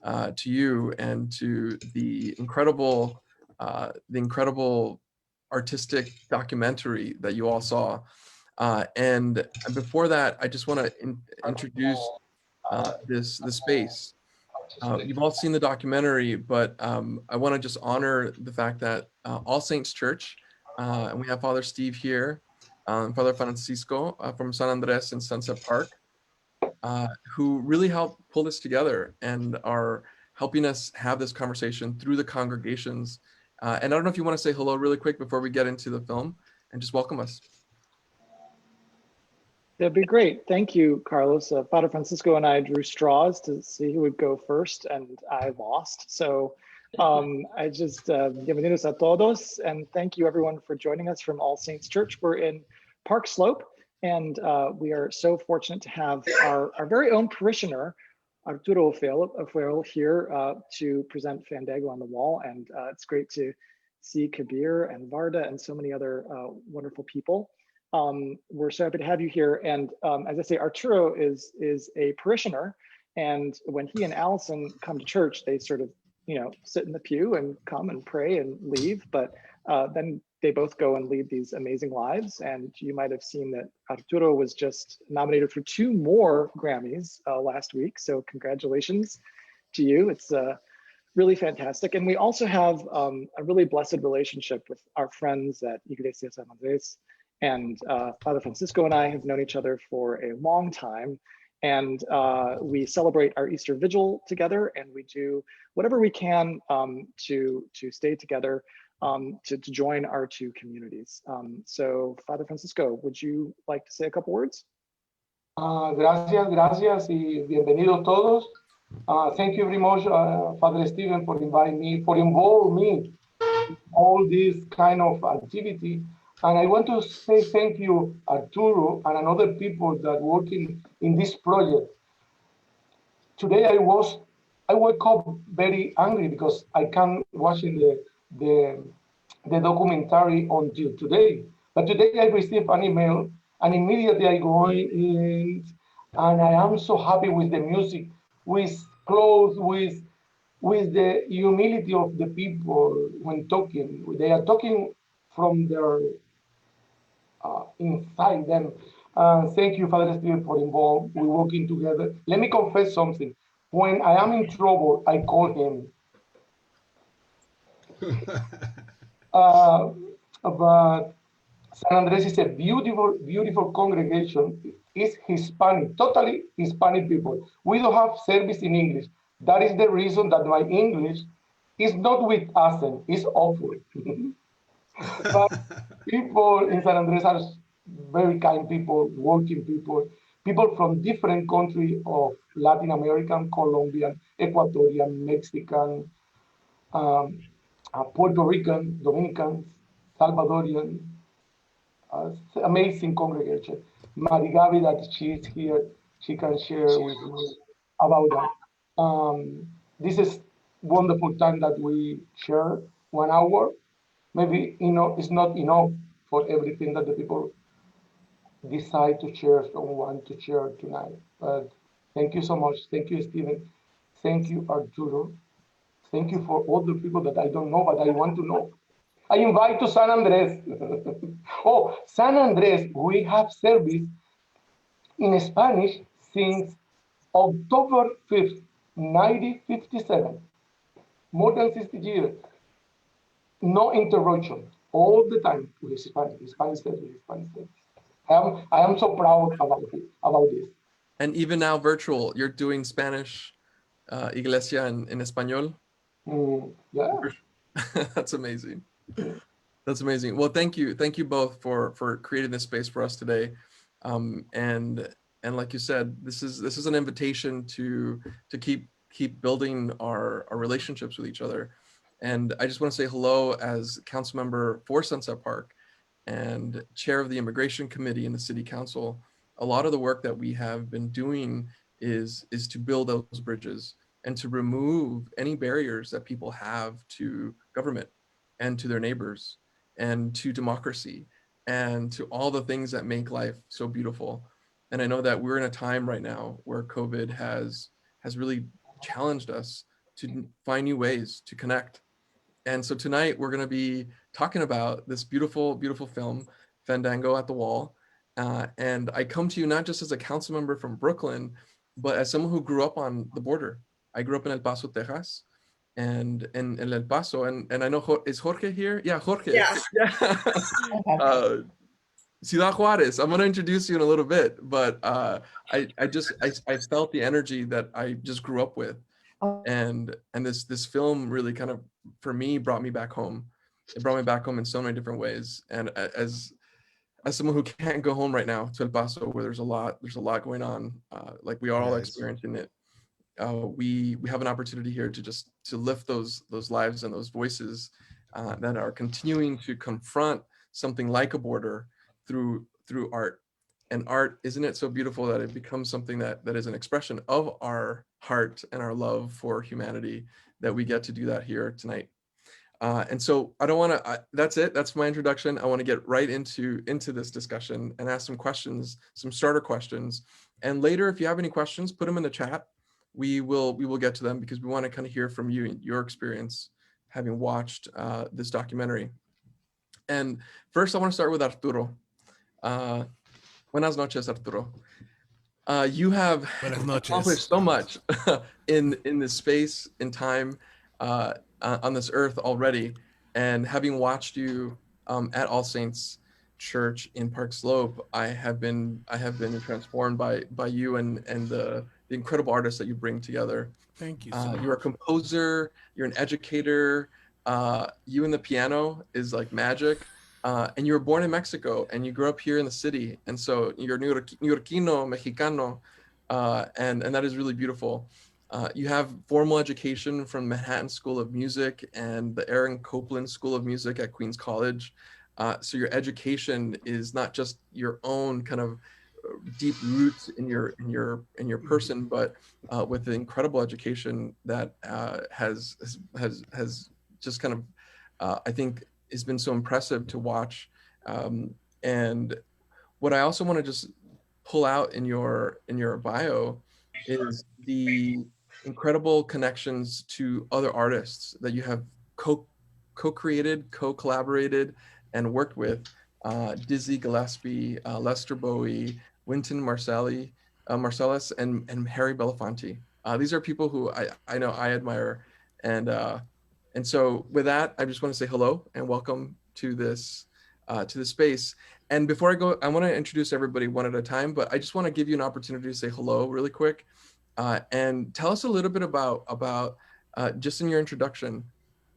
to you and to the incredible artistic documentary that you all saw. And before that, I just want to introduce the space. You've all seen the documentary, but I want to just honor the fact that All Saints Church, and we have Father Steve here, Father Francisco from San Andrés and Sunset Park, who really helped pull this together and are helping us have this conversation through the congregations. And I don't know if you want to say hello really quick before we get into the film and just welcome us. That'd be great. Thank you, Carlos. Father Francisco and I drew straws to see who would go first, and I lost. So I just, bienvenidos a todos, and thank you everyone for joining us from All Saints Church. We're in Park Slope, and we are so fortunate to have our very own parishioner, Arturo O'Farrill, here to present Fandango on the Wall. And it's great to see Kabir and Varda and so many other wonderful people. We're so happy to have you here. And as I say, Arturo is a parishioner. And when he and Allison come to church, they sort of, sit in the pew and come and pray and leave. But then they both go and lead these amazing lives. And you might have seen that Arturo was just nominated for 2 more Grammys last week. So congratulations to you. It's really fantastic. And we also have a really blessed relationship with our friends at Iglesia San Andrés. And Father Francisco and I have known each other for a long time. And we celebrate our Easter Vigil together, and we do whatever we can to stay together, to join our 2 communities. So Father Francisco, would you like to say a couple words? Gracias y bienvenidos todos. Thank you very much, Father Stephen, for inviting me, for involving me in all this kind of activity. And I want to say thank you, Arturo, and other people that working in this project. Today I woke up very angry because I can't watching the documentary until today. But today I received an email, and immediately I go in, and I am so happy with the music, with clothes, with the humility of the people when talking. They are talking from their inside them. Thank you, Father Stephen, for involved. We're working together. Let me confess something. When I am in trouble, I call him. But San Andrés is a beautiful, beautiful congregation. It's Hispanic, totally Hispanic people. We don't have service in English. That is the reason that my English is not with accent, it's awful. But people in San Andrés are very kind people, working people, people from different countries of Latin American, Colombian, Ecuadorian, Mexican, Puerto Rican, Dominican, Salvadorian. Amazing congregation. Marigavi, that she's here, she can share with me about that. This is wonderful time that we share 1 hour. Maybe it's not enough for everything that the people decide to share or want to share tonight. But thank you so much. Thank you, Stephen. Thank you, Arturo. Thank you for all the people that I don't know, but I want to know. I invite to San Andrés. Oh, San Andrés, we have service in Spanish since October 5th, 1957. More than 60 years. No interruption, all the time with Spanish service. I am so proud about this. And even now, virtual, you're doing Spanish Iglesia in Español? Yeah. That's amazing. That's amazing. Well, thank you both for creating this space for us today. And like you said, this is an invitation to keep building our relationships with each other. And I just want to say hello as council member for Sunset Park and chair of the immigration committee in the city council. A lot of the work that we have been doing is to build those bridges and to remove any barriers that people have to government and to their neighbors and to democracy and to all the things that make life so beautiful. And I know that we're in a time right now where COVID has really challenged us to find new ways to connect. And so tonight we're going to be talking about this beautiful, beautiful film, Fandango at the Wall. And I come to you not just as a council member from Brooklyn, but as someone who grew up on the border. I grew up in El Paso, Texas, and in El Paso. And I know, is Jorge here? Yeah, Jorge. Yeah. Yeah. Ciudad Juarez. I'm going to introduce you in a little bit, but I felt the energy that I just grew up with. And this film really kind of, for me, brought me back home. It brought me back home in so many different ways. And as someone who can't go home right now to El Paso, where there's a lot going on, like we are all experiencing it, we have an opportunity here to lift those lives and those voices that are continuing to confront something like a border through art. And art, isn't it so beautiful that it becomes something that is an expression of our heart and our love for humanity, that we get to do that here tonight. And so I don't want to, that's it. That's my introduction. I want to get right into this discussion and ask some questions, some starter questions. And later, if you have any questions, put them in the chat. We will get to them, because we want to kind of hear from you and your experience having watched this documentary. And first, I want to start with Arturo. Buenas noches, Arturo. You have accomplished so much in this space, in time, on this earth already. And having watched you at All Saints Church in Park Slope, I have been transformed by you and the incredible artists that you bring together. Thank you so much. You're a composer, you're an educator. You and the piano is like magic. And you were born in Mexico and you grew up here in the city. And so you're Neoyorquino, Mexicano, and that is really beautiful. You have formal education from Manhattan School of Music and the Aaron Copland School of Music at Queens College. So your education is not just your own kind of deep roots in your person, but with the incredible education that has just kind of, I think, has been so impressive to watch. And what I also want to just pull out in your bio is the incredible connections to other artists that you have co-created, co-collaborated, and worked with. Dizzy Gillespie, Lester Bowie, Wynton Marsalis, and Harry Belafonte. These are people who I know I admire. And so with that, I just want to say hello and welcome to this space. And before I go, I want to introduce everybody one at a time, but I just want to give you an opportunity to say hello really quick, and tell us a little bit about just in your introduction,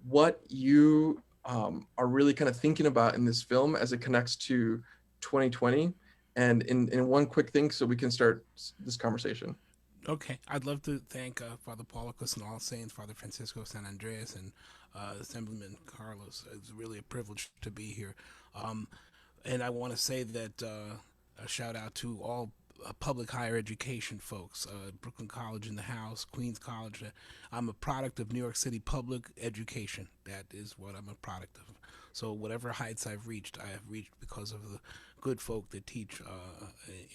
what you are really kind of thinking about in this film as it connects to 2020, and in one quick thing so we can start this conversation. Okay, I'd love to thank Father Paulicus and All Saints, Father Francisco San Andrés, and Assemblyman Carlos. It's really a privilege to be here. And I want to say that a shout out to all public higher education folks, Brooklyn College in the house, Queens College. I'm a product of New York City public education. That is what I'm a product of. So whatever heights I've reached, I have reached because of the good folk that teach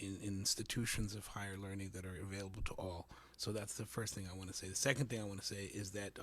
in institutions of higher learning that are available to all. So that's the first thing I want to say. The second thing I want to say is that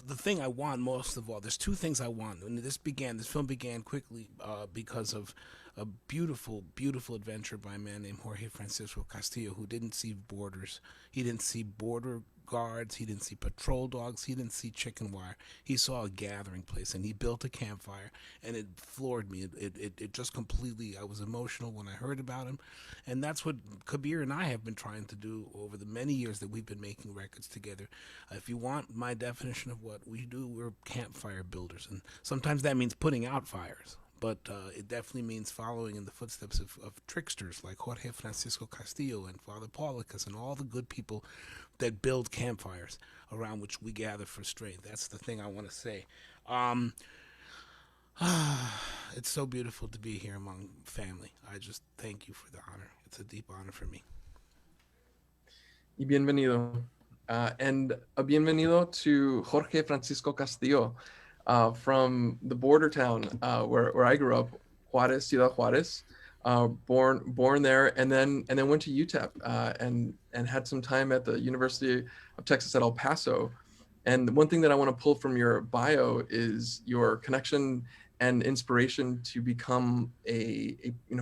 the thing I want most of all, there's two things I want. When this film began quickly because of a beautiful, beautiful adventure by a man named Jorge Francisco Castillo, who didn't see borders. He didn't see border guards. He didn't see patrol dogs. He didn't see chicken wire. He saw a gathering place, and he built a campfire, and it floored me. It just completely, I was emotional when I heard about him. And that's what Kabir and I have been trying to do over the many years that we've been making records together. If you want my definition of what we do, we're campfire builders. And sometimes that means putting out fires. But it definitely means following in the footsteps of tricksters like Jorge Francisco Castillo and Father Paulicus and all the good people that build campfires around which we gather for strength. That's the thing I want to say. It's so beautiful to be here among family. I just thank you for the honor. It's a deep honor for me. Y bienvenido. And a bienvenido to Jorge Francisco Castillo. From the border town where I grew up, Juarez, Ciudad Juarez. born there, and then went to UTEP, and had some time at the University of Texas at El Paso. And one thing that I want to pull from your bio is your connection and inspiration to become a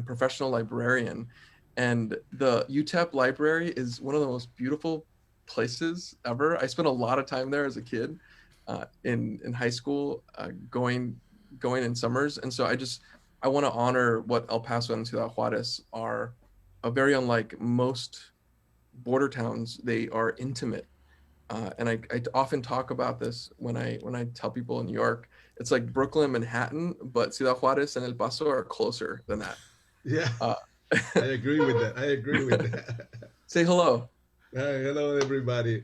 professional librarian. And the UTEP library is one of the most beautiful places ever. I spent a lot of time there as a kid, in high school, going in summers. And so I want to honor what El Paso and Ciudad Juarez are. Very unlike most border towns, they are intimate. And I often talk about this when I tell people in New York. It's like Brooklyn, Manhattan, but Ciudad Juarez and El Paso are closer than that. Yeah, Uh, I agree with that. I agree with that. Say hello. Hello, everybody.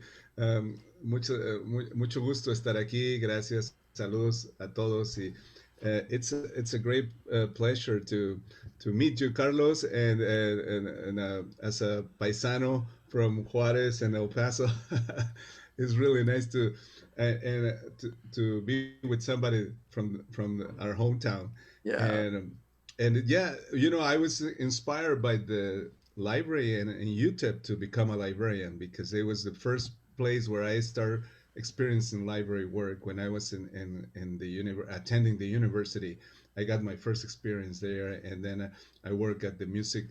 Mucho gusto estar aquí. Gracias. Saludos a todos. Y, it's a great pleasure to meet you, Carlos, and as a paisano from Juarez and El Paso. It's really nice to be with somebody from our hometown. Yeah. And yeah, I was inspired by the library and UTEP to become a librarian, because it was the first place where I started experiencing library work when I was in the attending the university. I got my first experience there, and then I worked at the music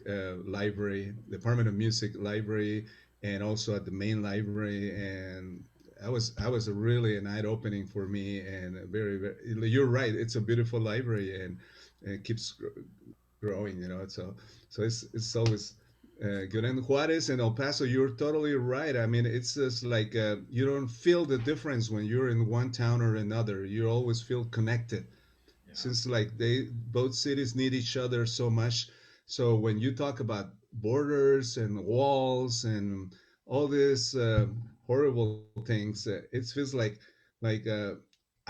library, Department of Music library, and also at the main library. And I was really an eye opening for me, and very, very, you're right, it's a beautiful library, and it keeps growing, so it's always good. And Juarez and El Paso, you're totally right. I mean, it's just like you don't feel the difference when you're in one town or another. You always feel connected, since like both cities need each other so much. So when you talk about borders and walls and all these horrible things, it feels like I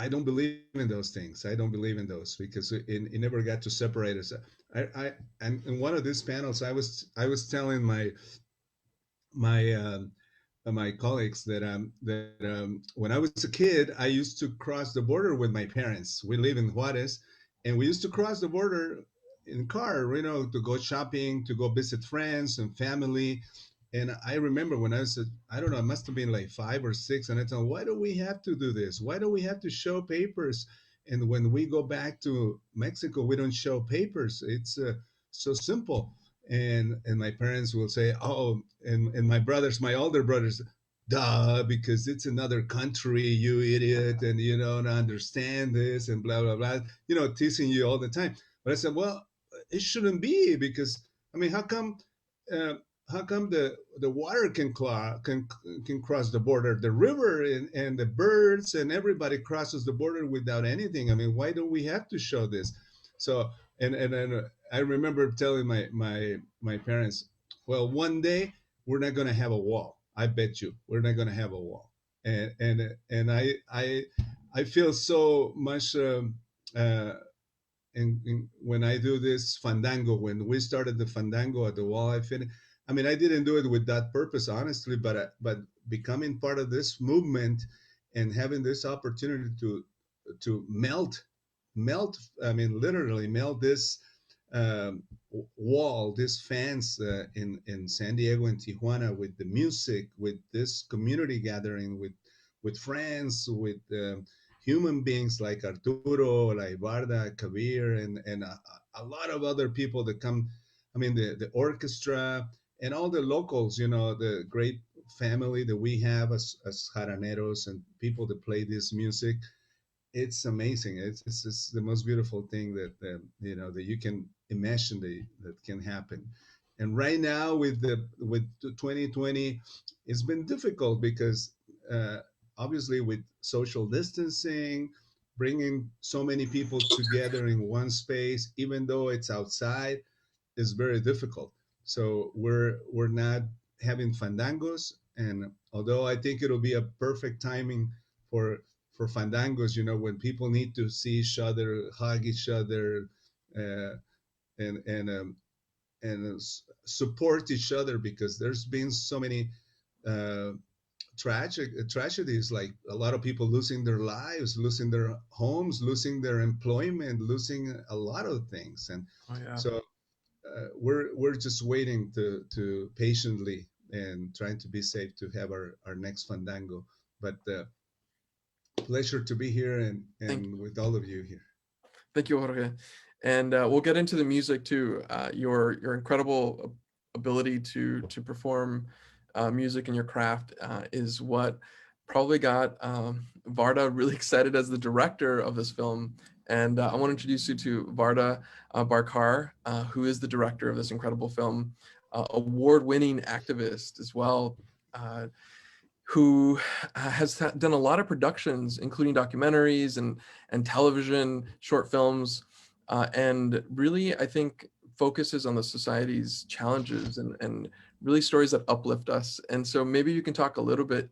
don't believe in those things. I don't believe in those, because it never got to separate us. And in one of these panels, I was telling my my colleagues that when I was a kid, I used to cross the border with my parents. We live in Juarez, and we used to cross the border in car, to go shopping, to go visit friends and family. And I remember when I was, I don't know, it must have been like 5 or 6, and I thought, why do we have to do this? Why do we have to show papers? And when we go back to Mexico, we don't show papers. It's so simple. And my parents will say, oh, and my brothers, my older brothers, duh, because it's another country, you idiot, and you don't understand this, and blah blah blah, teasing you all the time. But I said, well, it shouldn't be, because I mean, uh, how come the water can cross the border, the river and the birds and everybody crosses the border without anything? I mean, why do we have to show this? So and I remember telling my parents, well, one day we're not going to have a wall. I bet you we're not going to have a wall. And I feel so much when I do this fandango, when we started the fandango at the wall, I mean, I didn't do it with that purpose, honestly, but becoming part of this movement and having this opportunity to melt, I mean, literally melt this um, wall, this fence in San Diego and Tijuana, with the music, with this community gathering, with friends, with human beings like Arturo, like Varda, Kabir, and a lot of other people that come. I mean, the orchestra and all the locals, the great family that we have as jaraneros and people that play this music. It's amazing. It's just the most beautiful thing that you can imagine that can happen. And right now with 2020, it's been difficult because obviously with social distancing, bringing so many people together in one space, even though it's outside, is very difficult. So we're not having fandangos, and although I think it'll be a perfect timing for fandangos, when people need to see each other, hug each other, uh, and support each other, because there's been so many uh, tragedies, like a lot of people losing their lives, losing their homes, losing their employment, losing a lot of things. And Oh yeah. so we're just waiting to patiently and trying to be safe to have our next Fandango. But pleasure to be here and with all of you here. Thank you, Jorge. And we'll get into the music too. Your incredible ability to perform music in your craft is what probably got Varda really excited as the director of this film. And I want to introduce you to Varda Barkar, who is the director of this incredible film, award-winning activist as well, who has done a lot of productions, including documentaries and television, short films, and really, I think, focuses on the society's challenges and really stories that uplift us. And so maybe you can talk a little bit,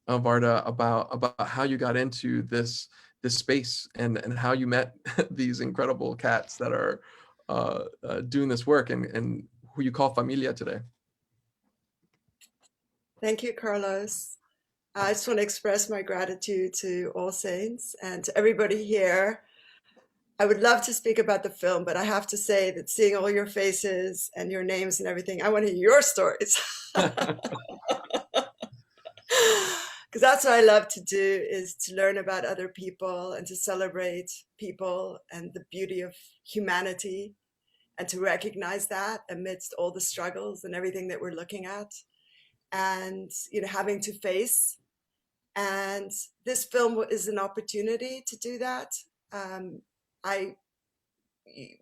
Varda, about how you got into this space and how you met these incredible cats that are doing this work and who you call familia today. Thank you, Carlos. I just want to express my gratitude to All Saints and to everybody here. I would love to speak about the film, but I have to say that seeing all your faces and your names and everything, I want to hear your stories. Because that's what I love to do, is to learn about other people and to celebrate people and the beauty of humanity and to recognize that amidst all the struggles and everything that we're looking at and, you know, having to face. And this film is an opportunity to do that.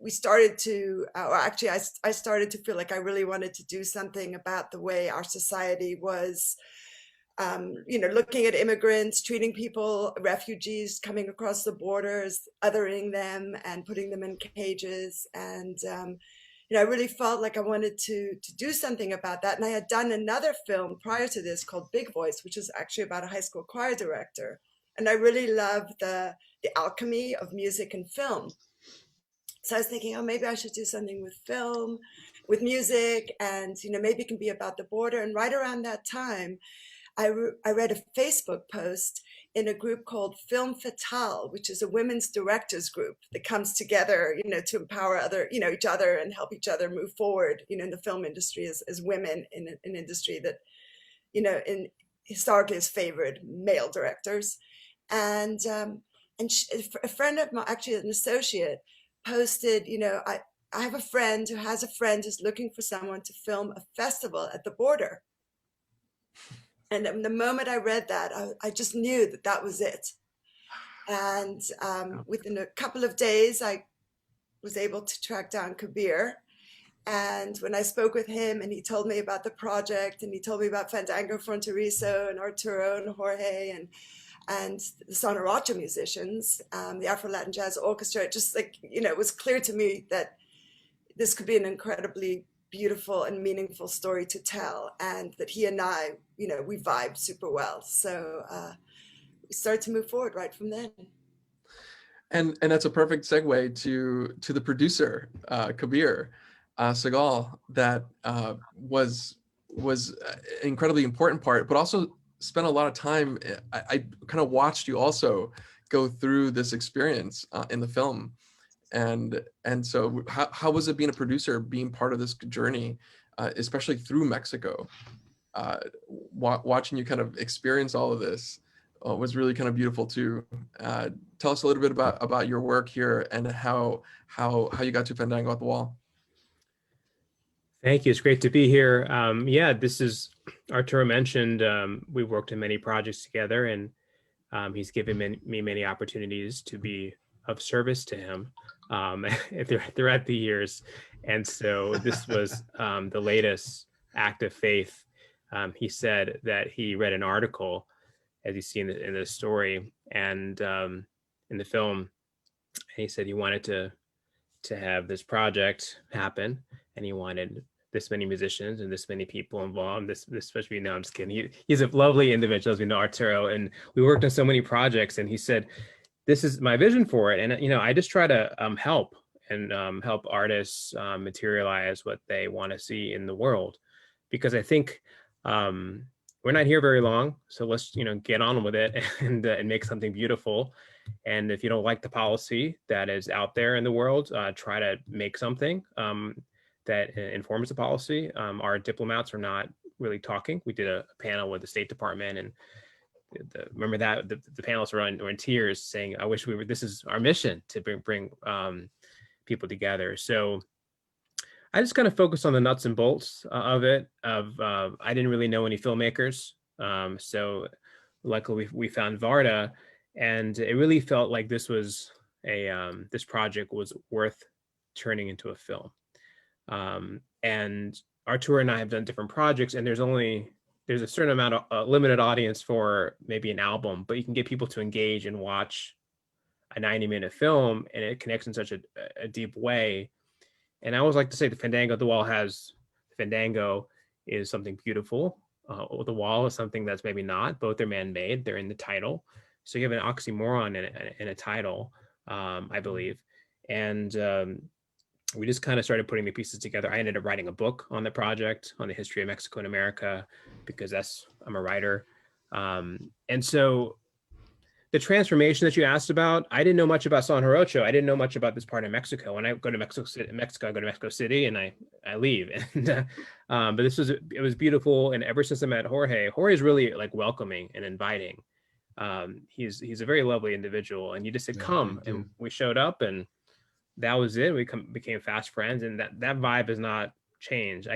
We started to, or actually I started to feel like I really wanted to do something about the way our society was, you know, looking at immigrants, treating people, refugees coming across the borders, othering them and putting them in cages. And, you know, I really felt like I wanted to do something about that. And I had done another film prior to this called Big Voice, which is actually about a high school choir director. And I really loved the alchemy of music and film. So I was thinking, oh, maybe I should do something with film, with music, and, you know, maybe it can be about the border. And right around that time, I read a Facebook post in a group called Film Fatale, which is a women's directors group that comes together, you know, to empower other, you know, each other and help each other move forward, you know, in the film industry as women in an industry that, you know, historically has favored male directors. And a friend of mine, actually an associate, posted, you know, I have a friend who has a friend who's looking for someone to film a festival at the border. And the moment I read that, I just knew that that was it. And within a couple of days, I was able to track down Kabir. And when I spoke with him and he told me about the project and he told me about Fandango, Fronterizo and Arturo and Jorge and the Sonaracho musicians, the Afro-Latin Jazz Orchestra, it just, like, you know, it was clear to me that this could be an incredibly beautiful and meaningful story to tell, and that he and I, you know, we vibed super well. So we started to move forward right from then. And that's a perfect segue to the producer, Kabir, Sehgal, that was an incredibly important part, but also spent a lot of time. I kind of watched you also go through this experience in the film. And so how was it being a producer, being part of this journey, especially through Mexico? Watching you kind of experience all of this was really kind of beautiful too. Tell us a little bit about your work here and how you got to Fandango at the Wall. Thank you. It's great to be here. Yeah, this is, Arturo mentioned, we worked in many projects together, and he's given me many opportunities to be of service to him throughout the years. And so this was the latest act of faith. He said that he read an article, as you see in the story and in the film, and he said he wanted to have this project happen, and he wanted this many musicians and this many people involved. This especially, no, I'm just kidding. He's a lovely individual, as we know, Arturo, and we worked on so many projects. And he said, "This is my vision for it." And, you know, I just try to help artists materialize what they want to see in the world, because I think we're not here very long. So let's, you know, get on with it and make something beautiful. And if you don't like the policy that is out there in the world, try to make something that informs the policy. Our diplomats are not really talking. We did a panel with the State Department, and remember that the panelists were in tears saying, I wish we were, this is our mission, to bring people together. So I just kind of focused on the nuts and bolts of it. I didn't really know any filmmakers. So luckily we found Varda, and it really felt like this was this project was worth turning into a film. And Arturo and I have done different projects, and there's a certain amount of limited audience for maybe an album, but you can get people to engage and watch a 90-minute film, and it connects in such a deep way. And I always like to say the Fandango at the Wall Fandango is something beautiful. The Wall is something that's maybe not. Both are man-made. They're in the title. So you have an oxymoron in a title, I believe. And we just kind of started putting the pieces together. I ended up writing a book on the project, on the history of Mexico and America, because I'm a writer. And so the transformation that you asked about, I didn't know much about San Jarocho. I didn't know much about this part of Mexico. When I go to Mexico, I go to Mexico City and I leave. And but it was beautiful. And ever since I met Jorge is really like welcoming and inviting. He's a very lovely individual, and you just said, come, and we showed up, and that was it. We became fast friends, and that vibe has not changed.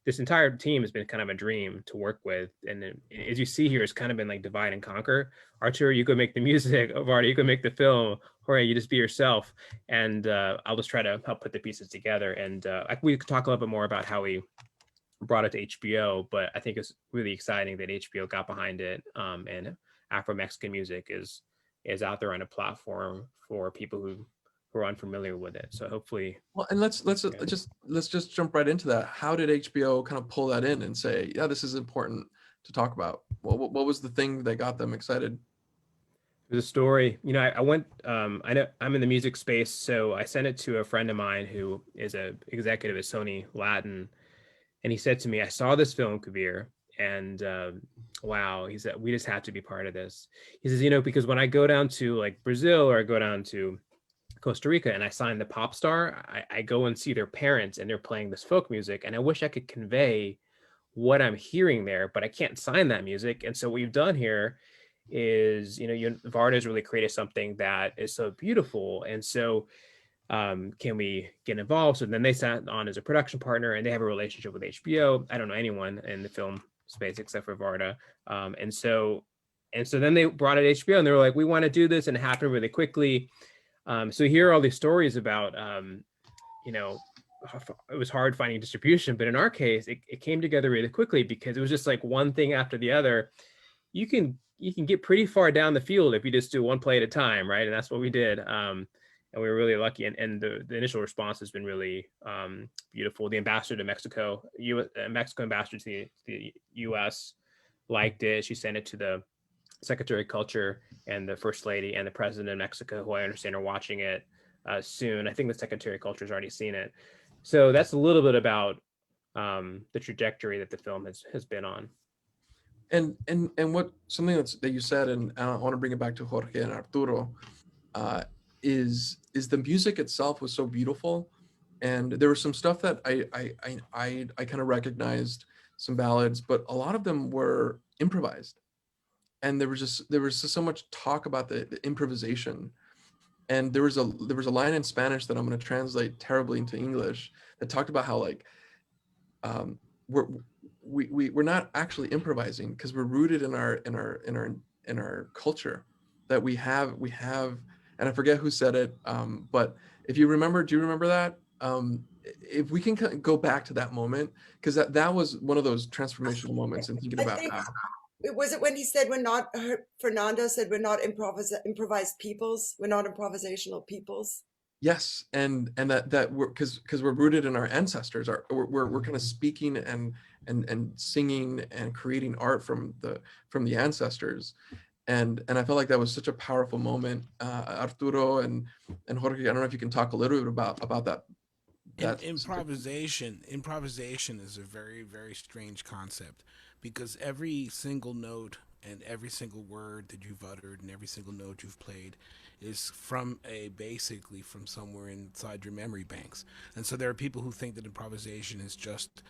This entire team has been kind of a dream to work with. And as you see here, it's kind of been like divide and conquer. Arturo, you could make the music. Varda, you could make the film. Jorge, you just be yourself. And I'll just try to help put the pieces together. And we could talk a little bit more about how we brought it to HBO, but I think it's really exciting that HBO got behind it. And Afro-Mexican music is out there on a platform for people who are unfamiliar with it. So hopefully, well, and let's just jump right into that. How did HBO kind of pull that in and say, yeah, this is important to talk about? What was the thing that got them excited? There's a story. I went. I know I'm in the music space, so I sent it to a friend of mine who is a executive at Sony Latin, and he said to me, "I saw this film, Kabir, and wow," he said, "we just have to be part of this." He says, because when I go down to like Brazil or I go down to Costa Rica and I sign the pop star, I go and see their parents and they're playing this folk music, and I wish I could convey what I'm hearing there, but I can't sign that music. And so what you've done here is, Varda's really created something that is so beautiful. And so can we get involved? So then they sat on as a production partner, and they have a relationship with HBO. I don't know anyone in the film space except for Varda. And so then they brought it to HBO, and they were like, we want to do this, and it happened really quickly. So here are all these stories about, it was hard finding distribution, but in our case, it came together really quickly because it was just like one thing after the other. You can get pretty far down the field if you just do one play at a time, right? And that's what we did. And we were really lucky. And the initial response has been really beautiful. The ambassador to Mexico, Mexico ambassador to the U.S. liked it. She sent it to the Secretary of Culture and the First Lady and the President of Mexico, who I understand are watching it soon. I think the Secretary of Culture has already seen it. So that's a little bit about the trajectory that the film has been on. And what something that you said, and I want to bring it back to Jorge and Arturo, is the music itself was so beautiful, and there was some stuff that I kind of recognized, some ballads, but a lot of them were improvised. And there was just so much talk about the improvisation, and there was a line in Spanish that I'm going to translate terribly into English that talked about how like we're not actually improvising because we're rooted in our culture that we have, and I forget who said it, but if you remember, do you remember that? If we can go back to that moment, because that was one of those transformational moments in thinking about how. Was it when he said Fernando said we're not improvised peoples, we're not improvisational peoples? Yes, and that we're because we're rooted in our ancestors. We're kind of speaking and singing and creating art from the ancestors, and I felt like that was such a powerful moment. Arturo and Jorge, I don't know if you can talk a little bit about that. Improvisation is a very, very strange concept, because every single note and every single word that you've uttered and every single note you've played is from basically from somewhere inside your memory banks. And so there are people who think that improvisation is just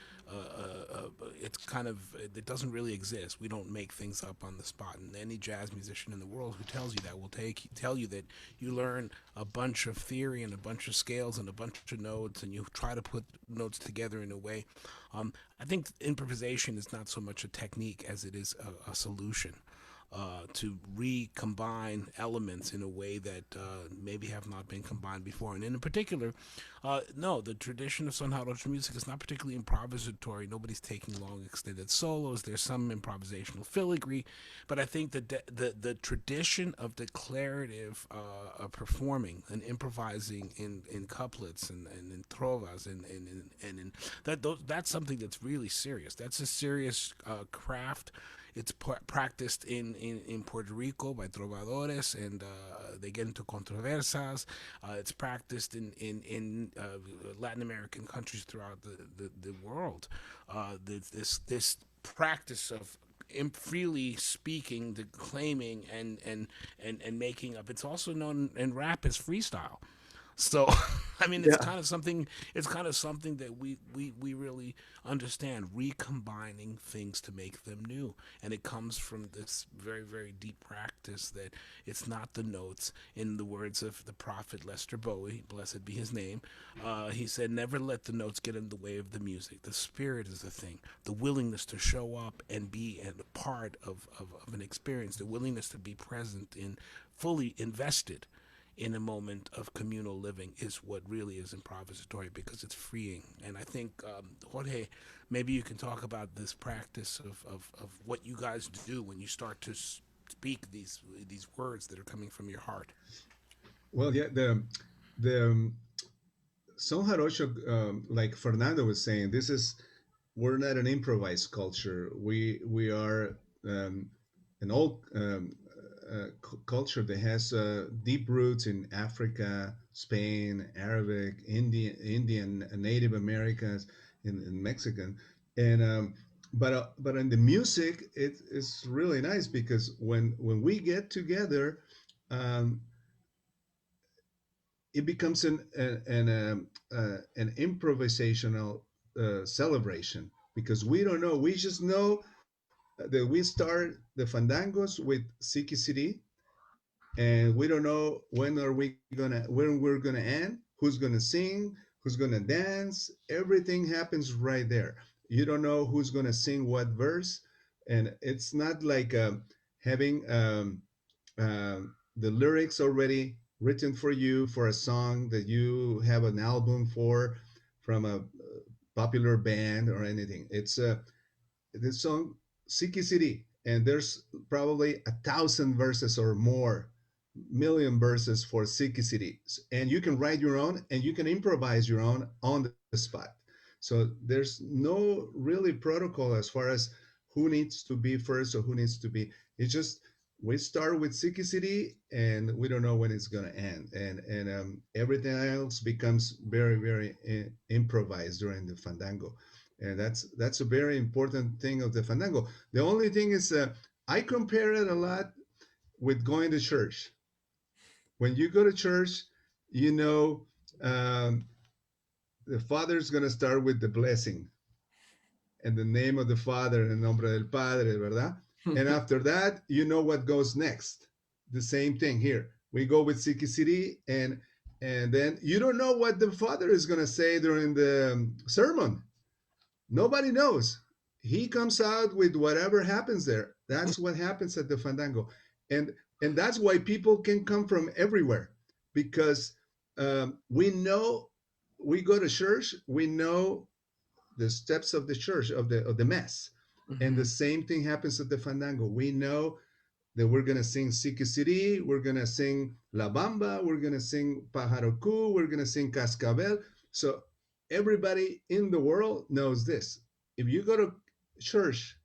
it's kind of, it doesn't really exist. We don't make things up on the spot. And any jazz musician in the world who tells you that will tell you that you learn a bunch of theory and a bunch of scales and a bunch of notes, and you try to put notes together in a way. I think improvisation is not so much a technique as it is a solution. To recombine elements in a way that maybe have not been combined before. And in particular, no, the tradition of Son Jarocho music is not particularly improvisatory. Nobody's taking long extended solos. There's some improvisational filigree, but I think that the tradition of declarative performing and improvising in couplets and in trovas and that's something that's really serious. That's a serious craft. It's practiced in Puerto Rico by trovadores, and they get into controversas. It's practiced in Latin American countries throughout the world. This practice of freely speaking, declaiming, and making up. It's also known in rap as freestyle. So, I mean, it's kind of something. It's kind of something that we really understand, recombining things to make them new, and it comes from this very, very deep practice that it's not the notes. In the words of the prophet Lester Bowie, blessed be his name, he said, "Never let the notes get in the way of the music. The spirit is the thing. The willingness to show up and be a part of an experience. The willingness to be present and fully invested in a moment of communal living is what really is improvisatory, because it's freeing." And I think, Jorge, maybe you can talk about this practice of what you guys do when you start to speak these words that are coming from your heart. Well, yeah, the Son Jarocho, like Fernando was saying, we're not an improvised culture. We are an old culture that has deep roots in Africa, Spain, Arabic, Indian, Native Americans, and Mexican, and but in the music, it's really nice because when we get together, um, it becomes an improvisational celebration, because we don't know. We just know that we start the fandangos with Siki City, and we don't know when we're gonna end, who's gonna sing, who's gonna dance. Everything happens right there. You don't know who's gonna sing what verse, and it's not like having the lyrics already written for you for a song that you have an album for from a popular band or anything. It's the song Siki City, and there's probably 1,000 verses or more, million verses for Siki City, and you can write your own and you can improvise your own on the spot. So there's no really protocol as far as who needs to be first or who needs to be. It's just we start with Siki City and we don't know when it's going to end, and everything else becomes very, very improvised during the fandango. And that's a very important thing of the fandango. The only thing is, I compare it a lot with going to church. When you go to church, you know, the father's going to start with the blessing, in the name of the Father, en nombre del Padre, ¿verdad? And after that, you know what goes next. The same thing here. We go with Siki City, and then you don't know what the Father is going to say during the sermon. Nobody knows. He comes out with whatever happens there. That's what happens at the fandango, and that's why people can come from everywhere, because we know, we go to church, we know the steps of the church, of the mass, and the same thing happens at the fandango. We know that we're gonna sing Siki City, we're gonna sing La Bamba, we're gonna sing Pájaro Cú, we're gonna sing Cascabel. So everybody in the world knows this. If you go to church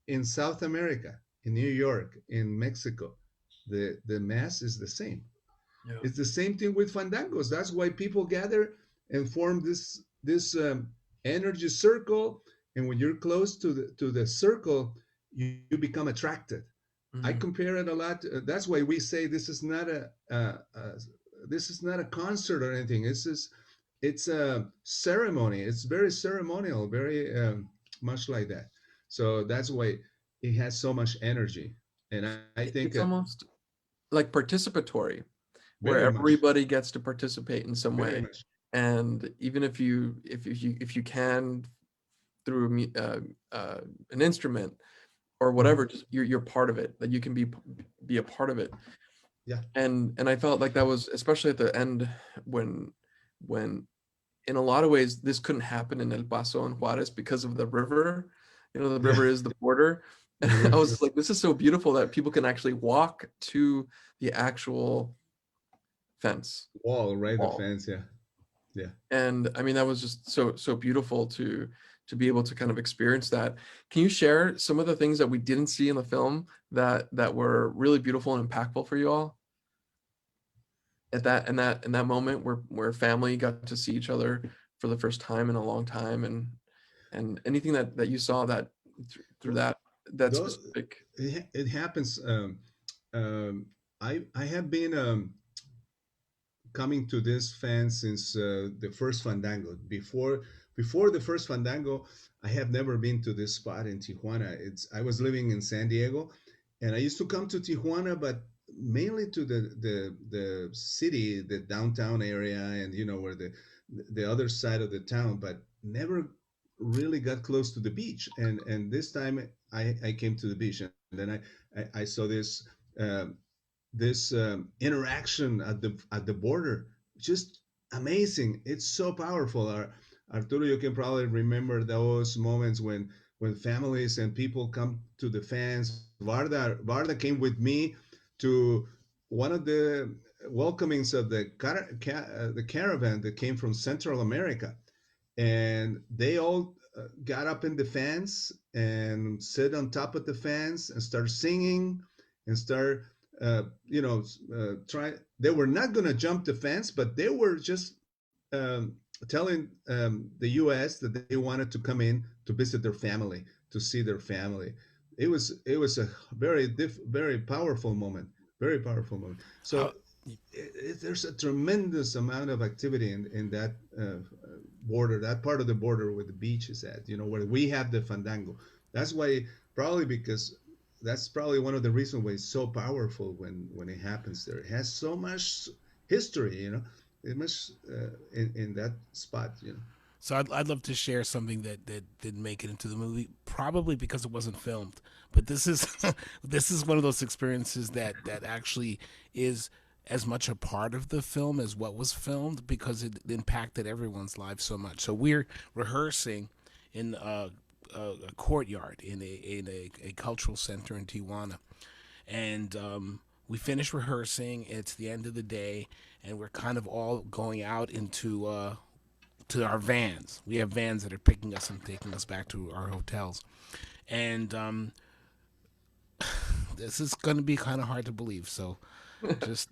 in South America, in New York, in Mexico, the mass is the same. Yeah. It's the same thing with fandangos. That's why people gather and form this energy circle. And when you're close to the circle, you become attracted. I compare it a lot. That's why we say this is not a concert or anything. It's a ceremony. It's very ceremonial, very much like that. So that's why it has so much energy. And I think It's almost like participatory, where very much, everybody gets to participate in some very way. much. And even if you can through an instrument or whatever, just you're part of it. That you can be a part of it. Yeah. And I felt like that was especially at the end when in a lot of ways this couldn't happen in El Paso and Juarez because of the river. You know, the river is the border. I was like, this is so beautiful that people can actually walk to the actual fence Wall, right? The wall. fence, yeah. Yeah. And I mean, that was just so beautiful to be able to kind of experience that. Can you share some of the things that we didn't see in the film that were really beautiful and impactful for you all at that in that moment where family got to see each other for the first time in a long time, and anything that you saw that through that Those, specific. it happens. I have been coming to this fan since the first Fandango. Before the first Fandango, I have never been to this spot in Tijuana. I was living in San Diego, and I used to come to Tijuana, but mainly to the city, the downtown area, and where the other side of the town, but never really got close to the beach. And this time I came to the beach, and then I saw this. This interaction at the border, just amazing. It's so powerful. Arturo, you can probably remember those moments when families and people come to the fans. Varda came with me to one of the welcomings of the the caravan that came from Central America, and they all got up in the fans and sit on top of the fans and start singing and start try. They were not going to jump the fence, but they were just telling the U.S. that they wanted to come in to visit their family, to see their family. It was a very powerful moment, very powerful moment. So there's a tremendous amount of activity in that border, that part of the border where the beach is at, where we have the fandango. That's why, probably because that's probably one of the reasons why it's so powerful when it happens there. It has so much history, it must in that spot, So I'd love to share something that didn't make it into the movie, probably because it wasn't filmed. But this is this is one of those experiences that actually is as much a part of the film as what was filmed, because it impacted everyone's life so much. So we're rehearsing in a courtyard in a cultural center in Tijuana, and we finish rehearsing. It's the end of the day, and we're kind of all going out into to our vans. We have vans that are picking us and taking us back to our hotels. And this is going to be kind of hard to believe. So just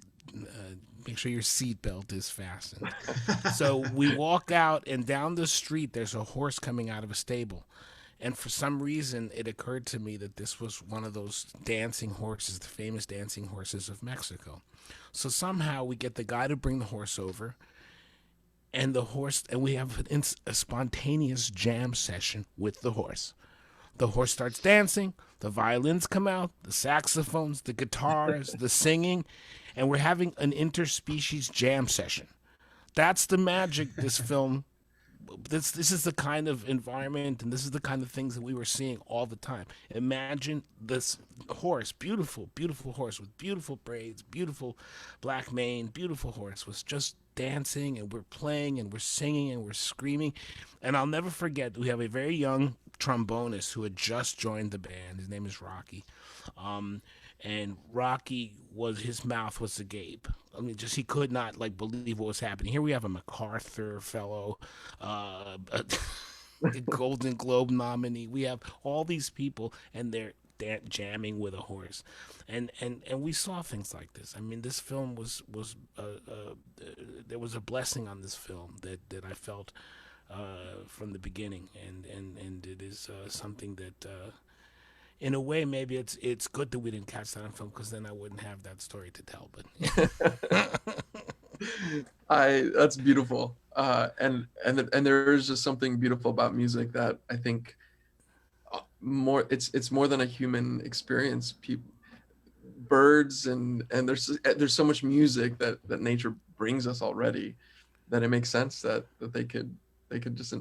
make sure your seatbelt is fastened. So we walk out, and down the street, there's a horse coming out of a stable. And for some reason, it occurred to me that this was one of those dancing horses, the famous dancing horses of Mexico. So somehow we get the guy to bring the horse over, and we have a spontaneous jam session with the horse. The horse starts dancing, the violins come out, the saxophones, the guitars, the singing, and we're having an interspecies jam session. That's the magic this film. This is the kind of environment, and this is the kind of things that we were seeing all the time. Imagine this horse, beautiful, beautiful horse with beautiful braids, beautiful black mane, beautiful horse, was just dancing, and we're playing, and we're singing, and we're screaming. And I'll never forget, we have a very young trombonist who had just joined the band. His name is Rocky. And Rocky his mouth was agape. I mean, he could not believe what was happening. Here we have a MacArthur fellow, a Golden Globe nominee. We have all these people, and they're jamming with a horse, and we saw things like this. I mean, this film was there was a blessing on this film that I felt from the beginning, and it is something that in a way, maybe it's good that we didn't catch that on film, because then I wouldn't have that story to tell. But That's beautiful. And there is just something beautiful about music that I think it's more than a human experience. People, birds, and there's so much music that nature brings us already, that it makes sense that they could just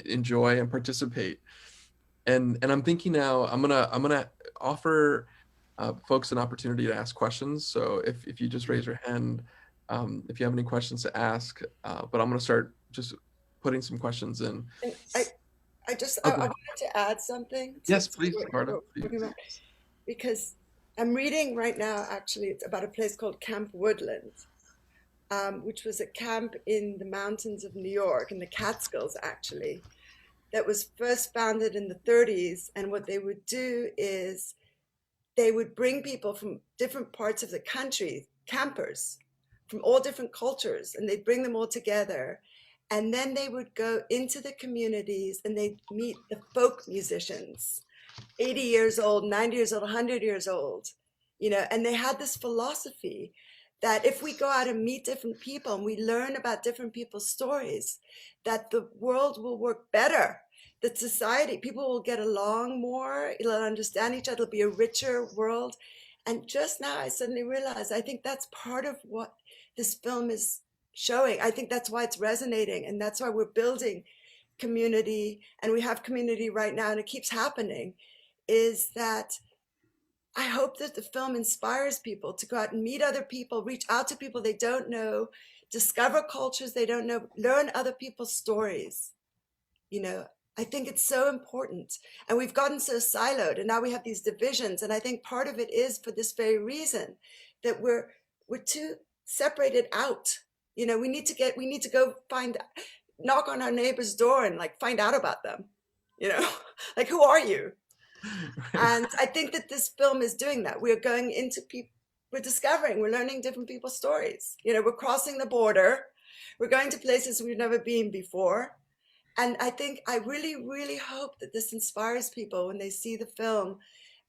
enjoy and participate. And I'm thinking now, I'm gonna offer folks an opportunity to ask questions. So if you just raise your hand, if you have any questions to ask, but I'm gonna start just putting some questions in. And I Okay. wanted to add something. Yes, please, Varda, please. Because I'm reading right now, actually, it's about a place called Camp Woodland, which was a camp in the mountains of New York, in the Catskills, actually, that was first founded in the 30s. And what they would do is they would bring people from different parts of the country, campers from all different cultures, and they'd bring them all together. And then they would go into the communities and they'd meet the folk musicians, 80 years old, 90 years old, 100 years old, and they had this philosophy that if we go out and meet different people and we learn about different people's stories, that the world will work better, that society, people will get along more, they'll understand each other, it'll be a richer world. And just now I suddenly realized, I think that's part of what this film is showing. I think that's why it's resonating, and that's why we're building community, and we have community right now, and it keeps happening, is that I hope that the film inspires people to go out and meet other people, reach out to people they don't know, discover cultures they don't know, learn other people's stories. I think it's so important. And we've gotten so siloed, and now we have these divisions. And I think part of it is for this very reason, that we're too separated out. We need to go knock on our neighbor's door and find out about them. Who are you? And I think that this film is doing that. We're going into people, we're learning different people's stories. We're crossing the border. We're going to places we've never been before. And I really, really hope that this inspires people when they see the film.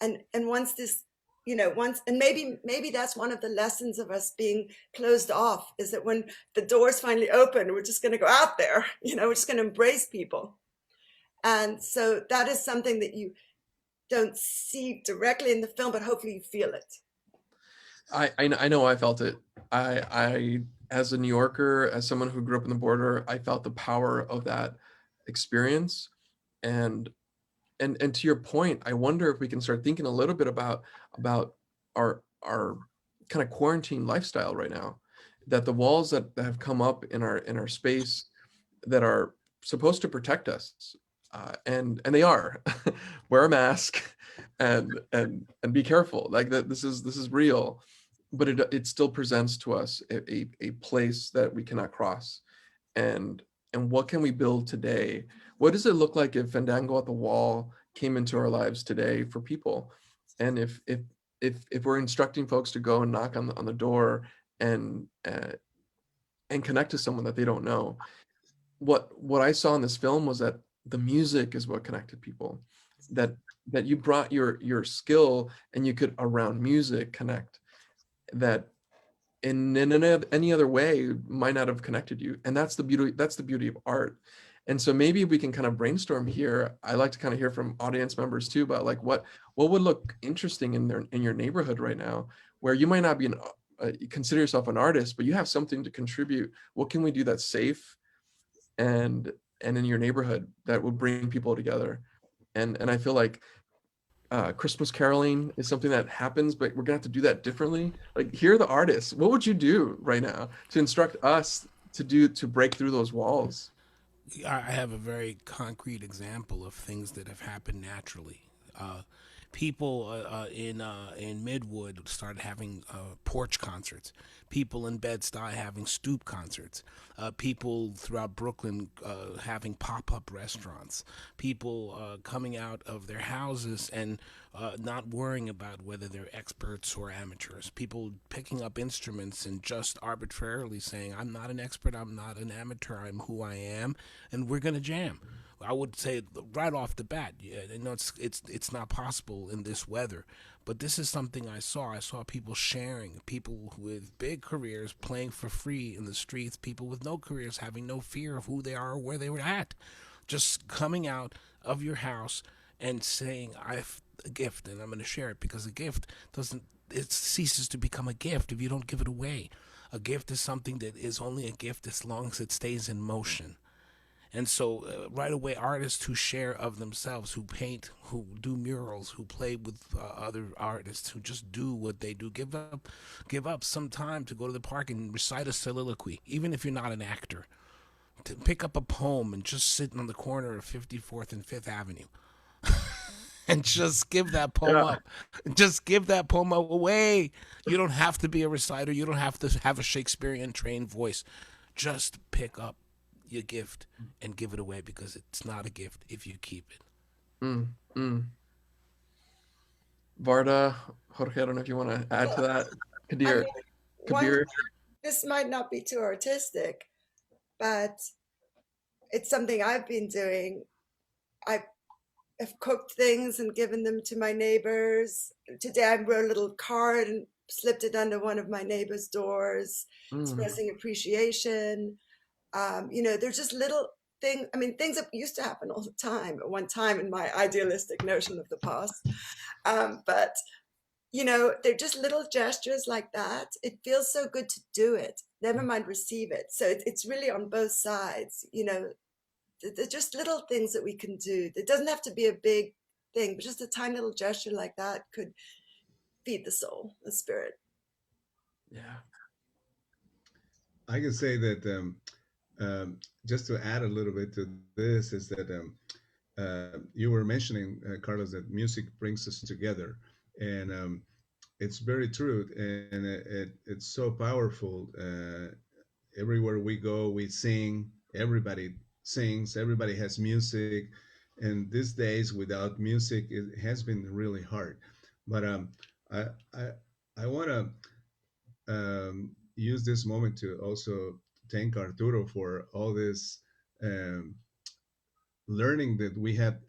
And once this, and maybe that's one of the lessons of us being closed off, is that when the doors finally open, we're just going to go out there, we're just going to embrace people. And so that is something that you don't see directly in the film, but hopefully you feel it. I know I felt it. I as a New Yorker, as someone who grew up on the border, I felt the power of that experience. And to your point, I wonder if we can start thinking a little bit about our kind of quarantine lifestyle right now, that the walls that have come up in our space that are supposed to protect us, and they are. Wear a mask and be careful. That this is real, but it still presents to us a place that we cannot cross. And what can we build today? What does it look like if Fandango at the Wall came into our lives today for people? And if we're instructing folks to go and knock on the door and connect to someone that they don't know, what I saw in this film was that the music is what connected people, that you brought your skill and you could, around music, connect that in any other way might not have connected you. And that's the beauty of art. And so maybe we can kind of brainstorm here. I like to kind of hear from audience members too about what would look interesting in your neighborhood right now, where you might not be consider yourself an artist, but you have something to contribute. What can we do that's safe and in your neighborhood that will bring people together? And I feel like Christmas caroling is something that happens, but we're gonna have to do that differently. Here are the artists. What would you do right now to instruct us to break through those walls? I have a very concrete example of things that have happened naturally. People in Midwood started having porch concerts. People in Bed-Stuy having stoop concerts. People throughout Brooklyn having pop-up restaurants. People coming out of their houses and not worrying about whether they're experts or amateurs. People picking up instruments and just arbitrarily saying, I'm not an expert, I'm not an amateur, I'm who I am, and we're going to jam. I would say right off the bat, yeah, you know, it's not possible in this weather, but this is something I saw. I saw people sharing, people with big careers playing for free in the streets, people with no careers having no fear of who they are or where they were at, just coming out of your house and saying, "I've a gift and I'm going to share it," because a gift doesn't, it ceases to become a gift if you don't give it away. A gift is something that is only a gift as long as it stays in motion. And so right away, artists who share of themselves, who paint, who do murals, who play with other artists, who just do what they do, give up some time to go to the park and recite a soliloquy, even if you're not an actor. To pick up a poem and just sit on the corner of 54th and 5th Avenue and just give that poem up. Just give that poem away. You don't have to be a reciter. You don't have to have a Shakespearean trained voice. Just pick up your gift and give it away, because it's not a gift if you keep it. Varda, Jorge, I don't know if you want to add to that. Kabir, This might not be too artistic, but it's something I've been doing. I have cooked things and given them to my neighbors. Today I wrote a little card and slipped it under one of my neighbors' doors, expressing appreciation. You know, they're just little things. I mean, things that used to happen all the time at one time in my idealistic notion of the past. But, you know, they're just little gestures like that. It feels so good to do it, never mind receive it. So it's really on both sides, you know. They're just little things that we can do. It doesn't have to be a big thing, but just a tiny little gesture like that could feed the soul, the spirit. Yeah. I can say that just to add a little bit to this is that you were mentioning, Carlos, that music brings us together, and it's very true, and it's so powerful. Everywhere we go, we sing. Everybody sings. Everybody has music, and these days without music, it has been really hard. But I I, I want to use this moment to also thank Arturo for all this um, learning that we have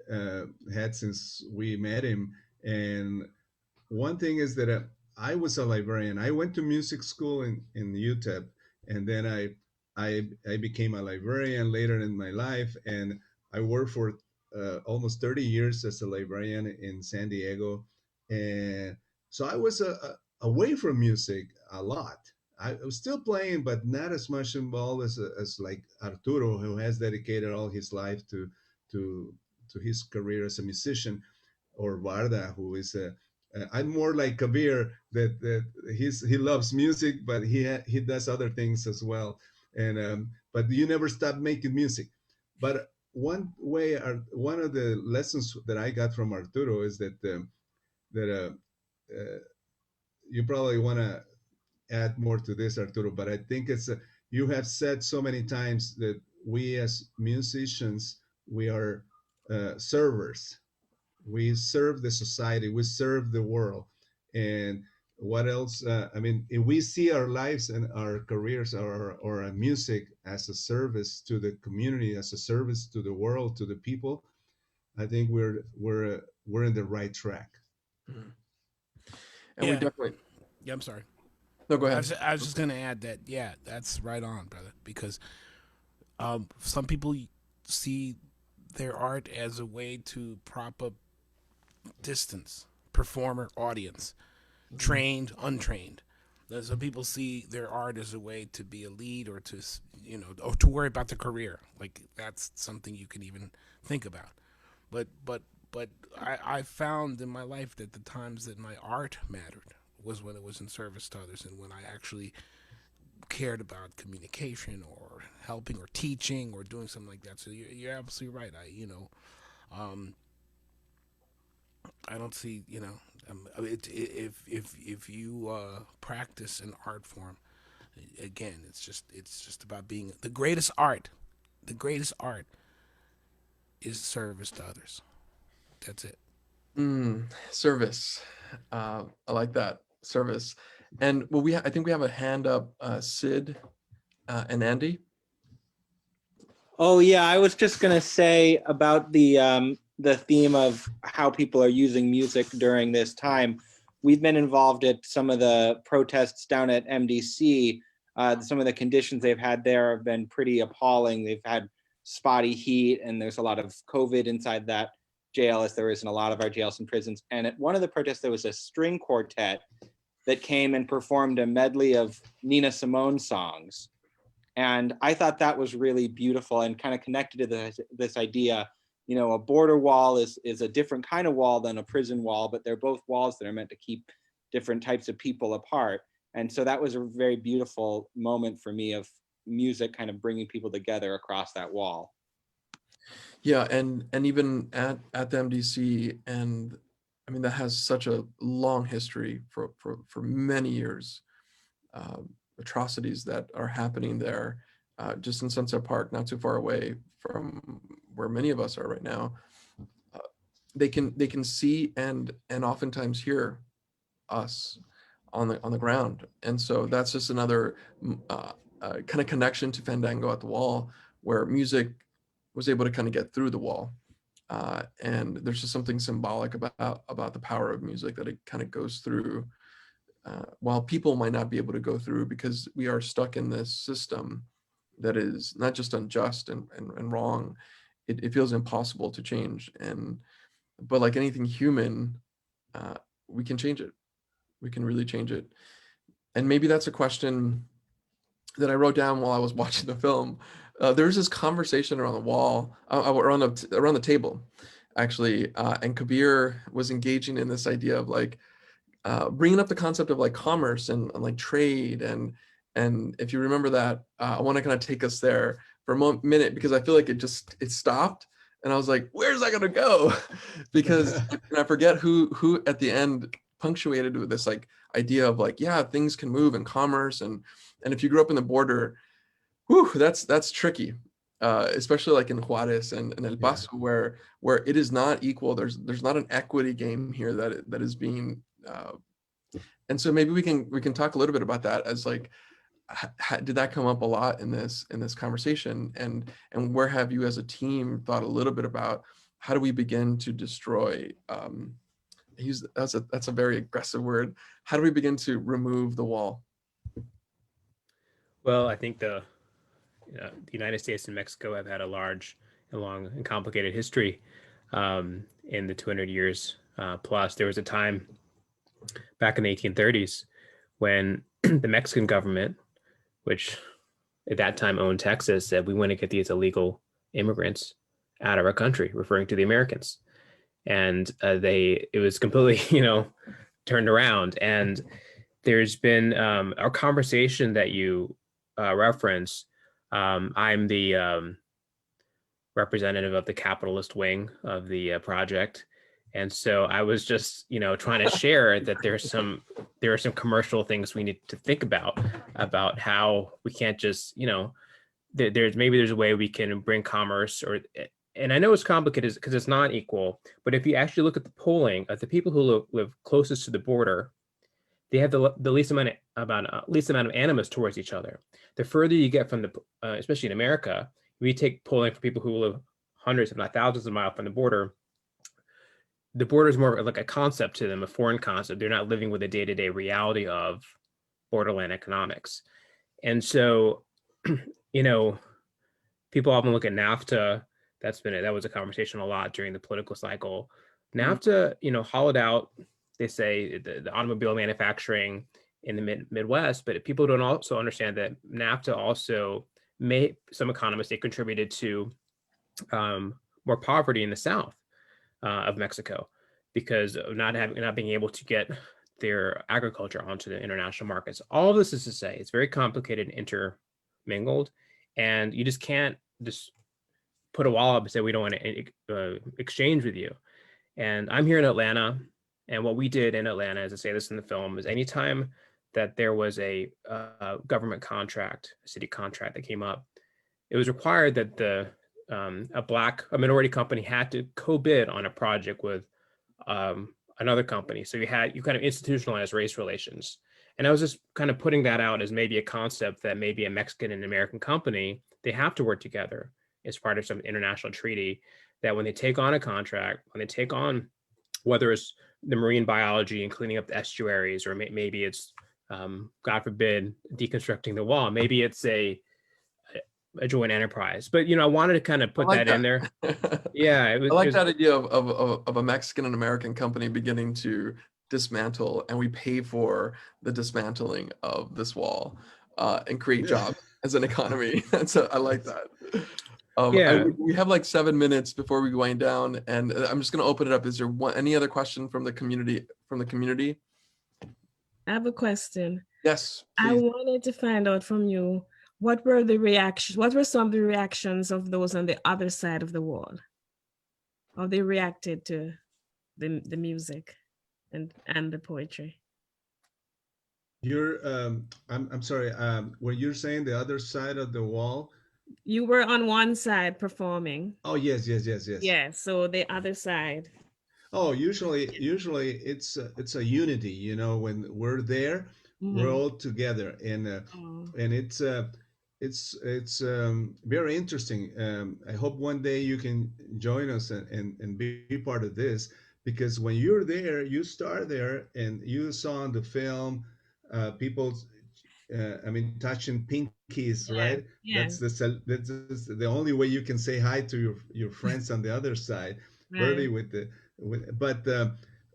had since we met him. And one thing is that I was a librarian. I went to music school in UTEP, and then I became a librarian later in my life, and I worked for almost 30 years as a librarian in San Diego, and so I was away from music a lot. I was still playing, but not as much involved as like Arturo, who has dedicated all his life to to his career as a musician, or Varda, who is a I'm more like Kabir, that he loves music, but he does other things as well. And but you never stop making music. But one of the lessons that I got from Arturo is that you probably want to add more to this, Arturo. But I think it's you have said so many times that we as musicians, we are servers. We serve the society, we serve the world. And what else? I mean, if we see our lives and our careers or our music as a service to the community, as a service to the world, to the people, I think we're in the right track. And we definitely. Yeah, I'm sorry. No, go ahead. I was just going to add that, yeah, that's right on, brother, because some people see their art as a way to prop up distance, performer, audience, trained, untrained. Some people see their art as a way to be a lead, or to, you know, or to worry about the career. Like, that's something you can even think about. But I found in my life that the times that my art mattered was when it was in service to others, and when I actually cared about communication or helping or teaching or doing something like that. So you're absolutely right. I don't see, you know, if you practice an art form, again, it's just about being the greatest art. The greatest art is service to others. That's it. Service. I like that, service. And well, I think we have a hand up, Sid and Andy. Oh yeah, I was just gonna say about the theme of how people are using music during this time. We've been involved at some of the protests down at MDC. Some of the conditions they've had there have been pretty appalling. They've had spotty heat, and there's a lot of COVID inside that jail, as there is in a lot of our jails and prisons. And at one of the protests, there was a string quartet that came and performed a medley of Nina Simone songs. And I thought that was really beautiful and kind of connected to this idea. You know, a border wall is a different kind of wall than a prison wall, but they're both walls that are meant to keep different types of people apart. And so that was a very beautiful moment for me of music kind of bringing people together across that wall. Yeah, and even at the MDC, and I mean that has such a long history for many years. Atrocities that are happening there, just in Sunset Park, not too far away from where many of us are right now. They can see and oftentimes hear us on the ground, and so that's just another kind of connection to Fandango at the Wall, where music was able to kind of get through the wall. And there's just something symbolic about the power of music, that it kind of goes through, while people might not be able to go through, because we are stuck in this system that is not just unjust and wrong. It feels impossible to change. But like anything human, we can change it. We can really change it. And maybe that's a question that I wrote down while I was watching the film. There's this conversation around the wall, around the table, actually, and Kabir was engaging in this idea of like bringing up the concept of like commerce and like trade, and if you remember that, I want to kind of take us there for a minute, because I feel like it stopped, and I was like, where's that gonna go? Because and I forget who at the end punctuated with this like idea of like, yeah, things can move in commerce, and if you grew up in the border, whew, that's tricky, especially like in Juarez and El Paso, where it is not equal. There's not an equity game here that is being, and so maybe we can talk a little bit about that, as like, did that come up a lot in this conversation, and where have you as a team thought a little bit about how do we begin to destroy? That's a very aggressive word. How do we begin to remove the wall? Well, I think the United States and Mexico have had a long and complicated history in the 200 years plus. There was a time back in the 1830s when the Mexican government, which at that time owned Texas, said we want to get these illegal immigrants out of our country, referring to the Americans. And it was completely, turned around. And there's been our conversation that you reference. I'm the representative of the capitalist wing of the project. And so I was just, trying to share that there are some commercial things we need to think about how we can't just, there's a way we can bring commerce, and I know it's complicated because it's not equal, but if you actually look at the polling of the people who live closest to the border, they have the least amount of animus towards each other. The further you get from especially in America, we take polling for people who live hundreds, if not thousands of miles from the border is more like a concept to them, a foreign concept. They're not living with the day-to-day reality of borderland economics. And so, people often look at NAFTA. That was a conversation a lot during the political cycle. NAFTA, hollowed out, they say, the automobile manufacturing in the Midwest, but people don't also understand that NAFTA also some economists, they contributed to more poverty in the South of Mexico because of not being able to get their agriculture onto the international markets. All of this is to say, it's very complicated and intermingled, and you just can't just put a wall up and say, we don't want to exchange with you. And I'm here in Atlanta, and what we did in Atlanta, as I say this in the film, is anytime that there was a government contract, a city contract that came up, it was required that a minority company had to co-bid on a project with another company. So you kind of institutionalized race relations. And I was just kind of putting that out as maybe a concept that maybe a Mexican and American company, they have to work together. is part of some international treaty that when they take on a contract, when they take on, whether it's the marine biology and cleaning up the estuaries, or maybe it's, God forbid, deconstructing the wall, maybe it's a joint enterprise. But, I wanted to kind of put that in there. Yeah. I like that idea of a Mexican and American company beginning to dismantle, and we pay for the dismantling of this wall and create jobs as an economy. I like that. We have like 7 minutes before we wind down, and I'm just going to open it up. Is there any other question from the community? I have a question. Yes, please. I wanted to find out from you, what were some of the reactions of those on the other side of the wall? How they reacted to the music and the poetry? I'm sorry, when you're saying the other side of the wall, you were on one side performing. Oh, yes. Yeah, so the other side. Oh, usually it's a unity, when we're there, we're all together, and it's very interesting. I hope one day you can join us and be part of this, because when you're there, you start there, and you saw on the film people touching pinkies, right? Yeah. That's the only way you can say hi to your friends on the other side. Really, but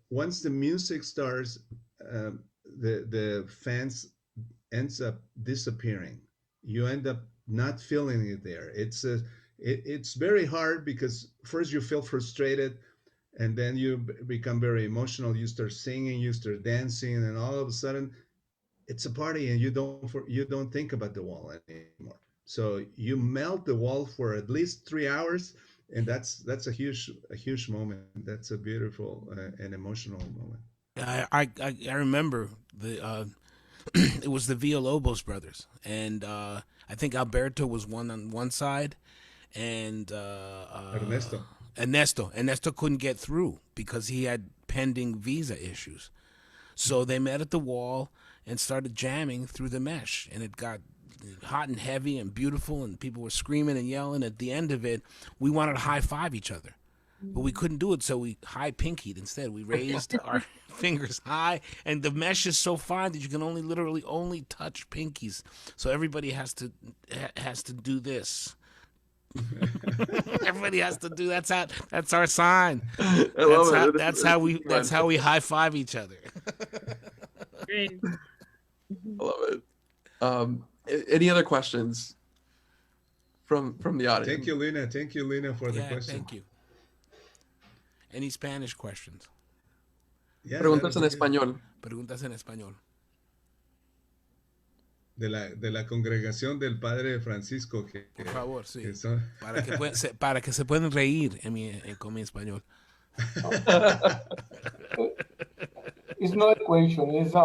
once the music starts, the fans ends up disappearing. You end up not feeling it there. It's very hard, because first you feel frustrated, and then you become very emotional. You start singing, you start dancing, and all of a sudden it's a party, and you don't think about the wall anymore. So you melt the wall for at least 3 hours, and that's a huge moment. That's a beautiful and emotional moment. I remember it was the Villalobos brothers, and I think Alberto was on one side, and Ernesto couldn't get through because he had pending visa issues. So they met at the wall and started jamming through the mesh, and it got hot and heavy and beautiful, and people were screaming and yelling. At the end of it, we wanted to high five each other, but we couldn't do it, so we high pinkied instead. We raised our fingers high, and the mesh is so fine that you can literally only touch pinkies. So everybody has to do this. Everybody has to do that's our sign. That's how we high five each other. Great. I love it. Any other questions from the audience? Thank you, Lina, for the question. Thank you. Any Spanish questions? Yes, Preguntas en español. De la congregación del Padre Francisco. Por favor, sí. Para que se puedan reír con mi español. It's not a question. It's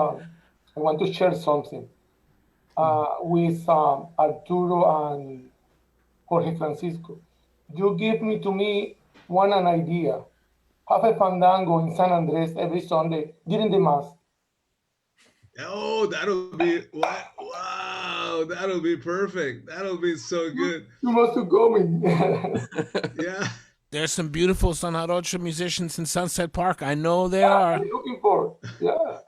I want to share something with Arturo and Jorge Francisco. You give to me an idea. Have a fandango in San Andrés every Sunday during the Mass. Oh, that'll be wow! That'll be perfect. That'll be so good. You must have gone. Yeah. There's some beautiful San Jarocho musicians in Sunset Park. I know there are. I'm looking for. Yeah.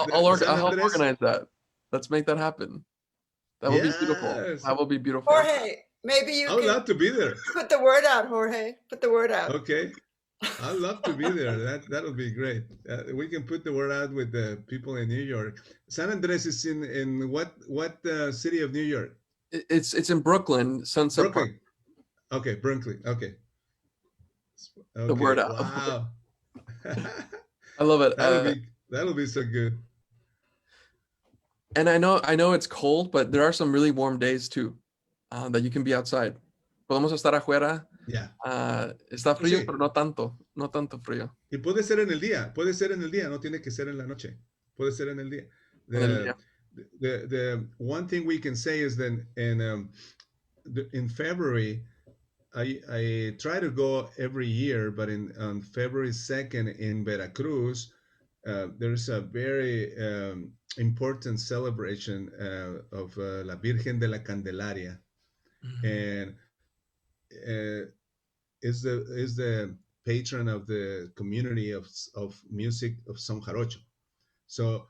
I'll help organize that. Let's make that happen. That will be beautiful. That will be beautiful. Jorge, maybe you I would can love to be there. put the word out, Jorge. Put the word out. Okay. I'd love to be there. That'll be great. We can put the word out with the people in New York. San Andres is in what city of New York? It's in Brooklyn, Sunset Park. Okay, Brooklyn. Okay. The word out. Wow. I love it. That'll be so good. And I know it's cold, but there are some really warm days too, that you can be outside. Podemos estar afuera. Yeah. Está frío, Sí. pero no tanto frío. Y puede ser en el día, no tiene que ser en la noche. Puede ser en el día. The one thing we can say is that in February, I try to go every year, but on February 2nd in Veracruz, there's a very important celebration of La Virgen de la Candelaria. and is the patron of the community of music of Son Jarocho. So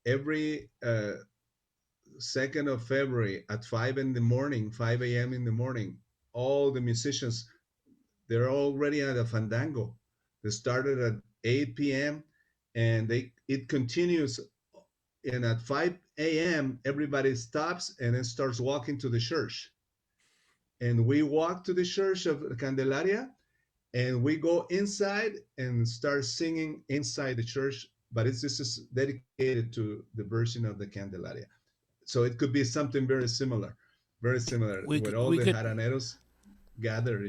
every 2nd of February at 5 a.m. in the morning, all the musicians, they're already at a fandango. They started at 8 p.m. and it continues. And at 5 a.m., everybody stops and then starts walking to the church. And we walk to the church of Candelaria, and we go inside and start singing inside the church. But this is dedicated to the version of the Candelaria. So it could be something very similar with all the jaraneros gather,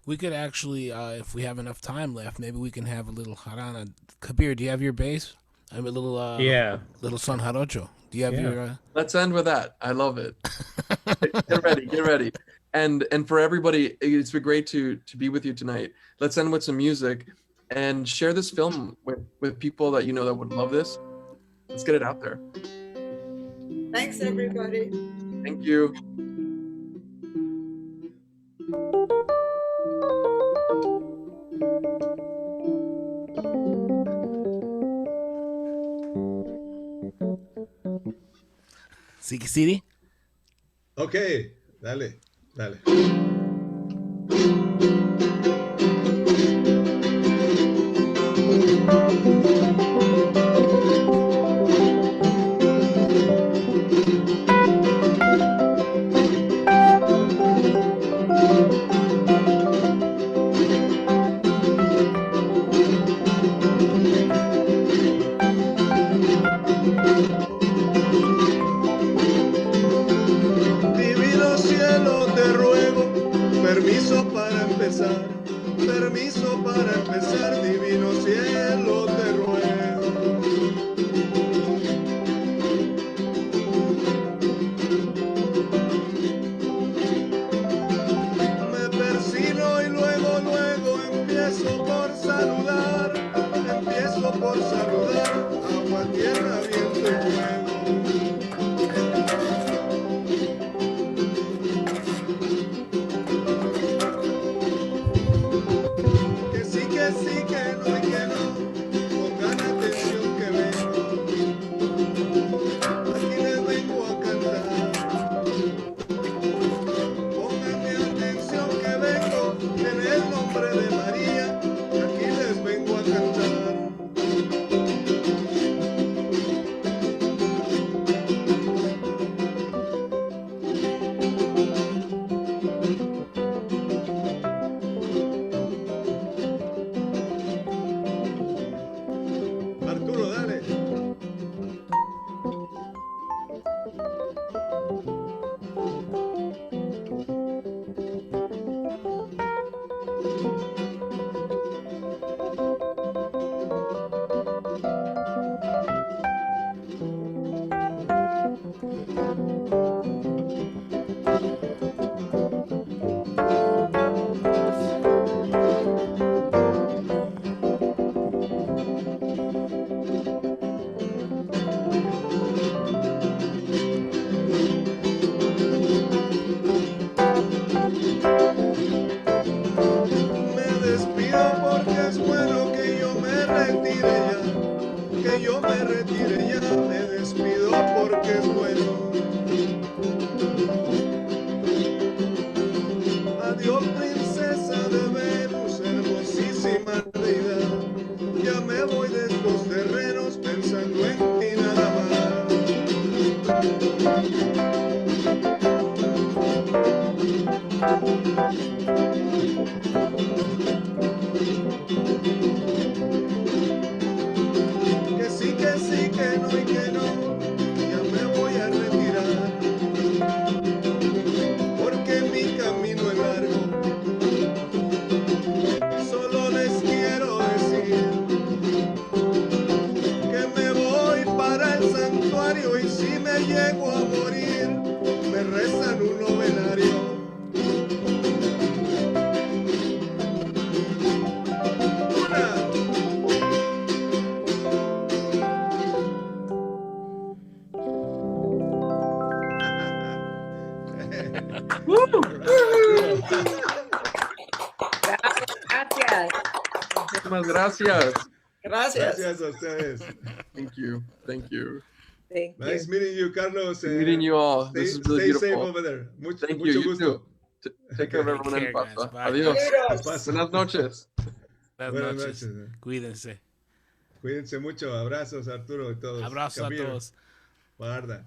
We could actually, if we have enough time left, maybe we can have a little jarana. Kabir, do you have your bass? I have a little, little Son Jarocho. Do you have your? Let's end with that. I love it. Get ready. And for everybody, it's been great to be with you tonight. Let's end with some music and share this film with people that that would love this. Let's get it out there. Thanks, everybody. Thank you. Siki City? Okay, dale. Permiso para empezar, divino cielo, te ruego. Me persino y luego empiezo por saludar, agua, tierra, viento y fuego. Sí, que no y que no, pongan atención que vengo, aquí les vengo a cantar. Pónganme atención que vengo, en el nombre de María, aquí les vengo a cantar. Arturo, dale. Gracias. Muchísimas gracias. Gracias. Gracias a ustedes. Thank you. Thank you. Thank you. Nice meeting you, Carlos. Meeting you all. Stay, This is really stay safe beautiful. over there. Mucho, Thank you. mucho You gusto. too. Take care of Take everyone care, in guys. Pasta. Bye. Adios. Saludos. Buenas noches. Buenas noches. Cuídense. Cuídense mucho. Abrazos, Arturo y todos. Abrazos a Kabir, todos. Varda.